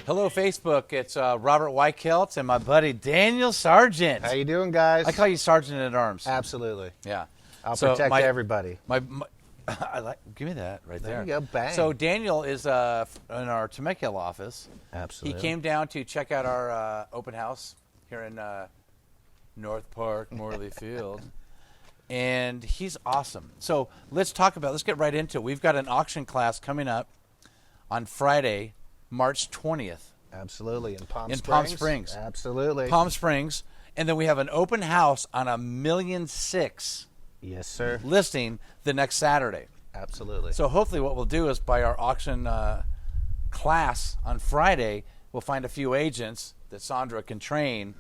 Hello, Facebook. It's Robert Weichelt and my buddy Daniel Sargent. How you doing, guys? I call you Sergeant at Arms. Absolutely. Yeah. I'll protect everybody. Give me that right there. There you go. Bang. So Daniel is in our Temecula office. Absolutely. He came down to check out our open house here in North Park, Morley Field. And he's awesome. So let's get right into it. We've got an auction class coming up on Friday, March 20th. Absolutely. In Palm Springs. Absolutely. Palm Springs. And then we have an open house on a $1.6 million Yes, sir. listing the next Saturday. Absolutely. So hopefully what we'll do is by our auction class on Friday, we'll find a few agents that Sandra can train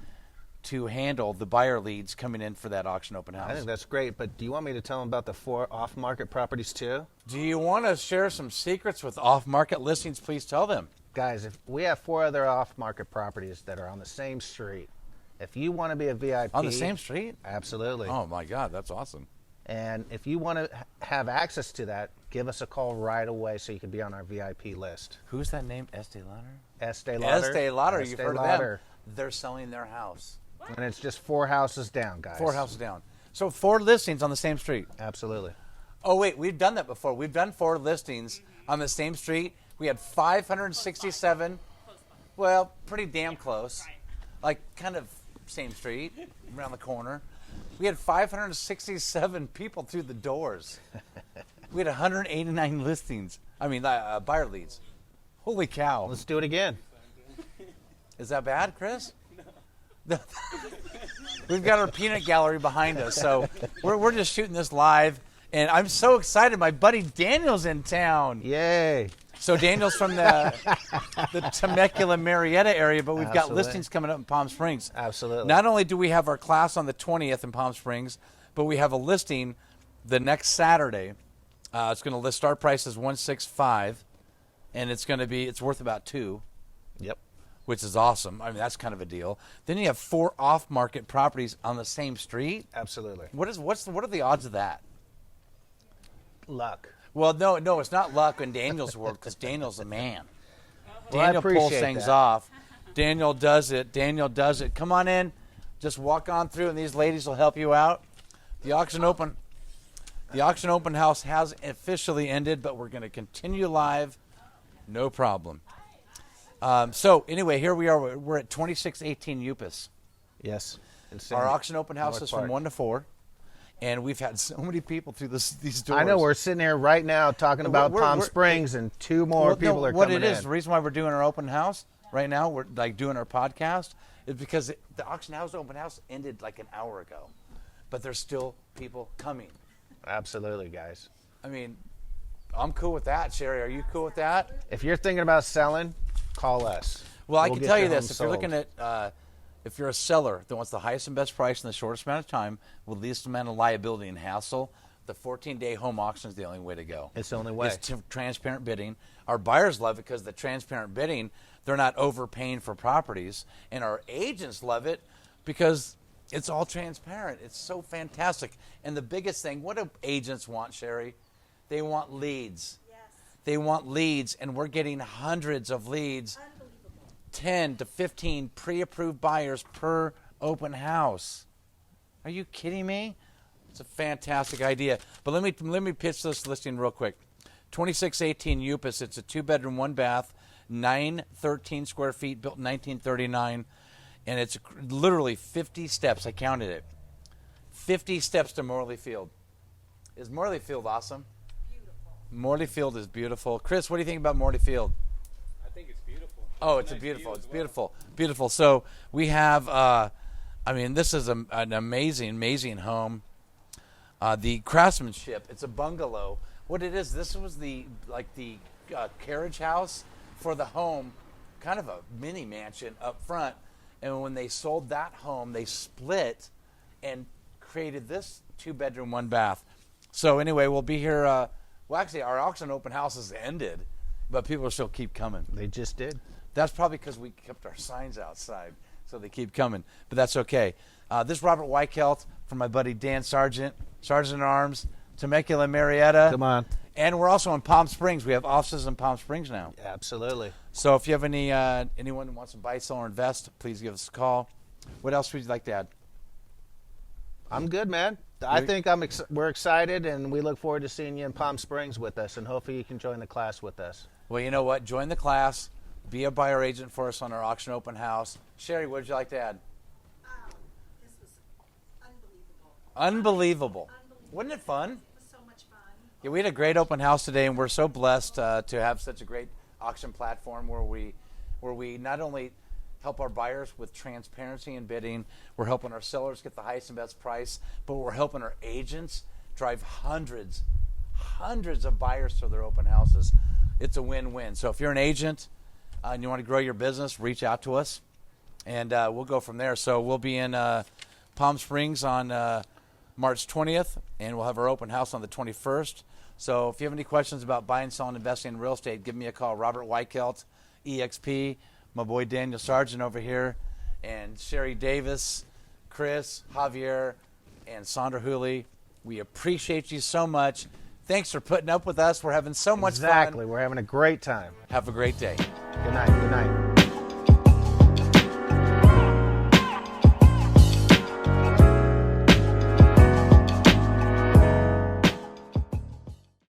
to handle the buyer leads coming in for that auction open house. I think that's great, but do you want me to tell them about the 4 off-market properties too? Do you want to share some secrets with off-market listings? Please tell them. Guys, if we have 4 other off-market properties that are on the same street. If you want to be a VIP... On the same street? Absolutely. Oh, my God, that's awesome. And if you want to have access to that, give us a call right away so you can be on our VIP list. Who's that name? Estee Lauder? Estee Lauder. Estee Lauder. You've heard of them. Lauder. They're selling their house. And it's just 4 houses down, guys. 4 houses down. So 4 listings on the same street. Absolutely. Oh, wait, we've done that before. We've done 4 listings on the same street. We had 567. Well, pretty damn close. Like kind of same street, around the corner. We had 567 people through the doors. We had 189 listings. I mean, buyer leads. Holy cow. Let's do it again. Is that bad, Chris? No. We've got our peanut gallery behind us, so we're just shooting this live, and I'm so excited. My buddy Daniel's in town. Yay. So Daniel's from the Temecula, Marietta area, but we've got Absolutely. listings coming up in Palm Springs. Absolutely. Not only do we have our class on the 20th in Palm Springs, but we have a listing the next Saturday. It's going to list start price as $165, and it's worth about $2. Yep. Which is awesome. I mean, that's kind of a deal. Then you have 4 off-market properties on the same street. Absolutely. What are the odds of that? Luck. Well, no, it's not luck in Daniel's world because Daniel's a man. Well, I Daniel pulls appreciate things that. off. Daniel does it. Come on in. Just walk on through, and these ladies will help you out. The auction open house has officially ended, but we're going to continue live. No problem. So anyway, here we are. We're at 2618 Upis. Yes. Our auction open house North is from Park. 1 to 4, and we've had so many people through these doors. I know we're sitting here right now talking about Palm Springs, and 2 more people are coming in. What it is, the reason why we're doing our open house right now, we're like doing our podcast, is because the auction house open house ended like an hour ago, but there's still people coming. Absolutely, guys. I mean, I'm cool with that. Sherry, are you cool with that? If you're thinking about selling, call us. Well, I We'll can get tell you your this: home if you're looking sold. at, if you're a seller that wants the highest and best price in the shortest amount of time with the least amount of liability and hassle, the 14-day home auction is the only way to go. It's the only way. It's transparent bidding. Our buyers love it because the transparent bidding, they're not overpaying for properties, and our agents love it because it's all transparent. It's so fantastic. And the biggest thing, what do agents want, Sherry? They want leads. Yes. They want leads, and we're getting hundreds of leads. 10 to 15 pre-approved buyers per open house. Are you kidding me? It's a fantastic idea. But let me pitch this listing real quick. 2618 Upis. It's a 2-bedroom, 1-bath, 913 square feet, built in 1939, and it's literally 50 steps. I counted it. 50 steps to Morley Field. Is Morley Field awesome? Beautiful. Morley Field is beautiful. Chris, what do you think about Morley Field? I think it's beautiful. Oh, it's beautiful. So we have, this is an amazing home. The craftsmanship, it's a bungalow. What it is, this was the carriage house for the home, kind of a mini mansion up front. And when they sold that home, they split and created this 2-bedroom, 1-bath. So anyway, we'll be here. Actually, our auction open house has ended, but people still keep coming. They just did. That's probably because we kept our signs outside, so they keep coming. But that's okay. This is Robert Weichelt from my buddy Dan Sargent, Sergeant at Arms, Temecula, Marietta. Come on. And we're also in Palm Springs. We have offices in Palm Springs now. Absolutely. So if you have anyone who wants to buy, sell, or invest, please give us a call. What else would you like to add? I'm good, man. I think we're excited, and we look forward to seeing you in Palm Springs with us, and hopefully you can join the class with us. Well, you know what? Join the class. Be a buyer agent for us on our auction open house. Sherry, what would you like to add? This was unbelievable. Unbelievable. Wasn't it fun? It was so much fun. Yeah, we had a great open house today, and we're so blessed to have such a great auction platform where we not only help our buyers with transparency and bidding, we're helping our sellers get the highest and best price, but we're helping our agents drive hundreds of buyers to their open houses. It's a win-win. So if you're an agent and you want to grow your business, reach out to us, and we'll go from there. So we'll be in Palm Springs on March 20th, and we'll have our open house on the 21st. So if you have any questions about buying, selling, investing in real estate, give me a call. Robert Weichelt, EXP, my boy Daniel Sargent over here, and Sherry Davis, Chris, Javier, and Sandra Hooley. We appreciate you so much. Thanks for putting up with us. We're having so much fun. Exactly. We're having a great time. Have a great day. Good night. Good night.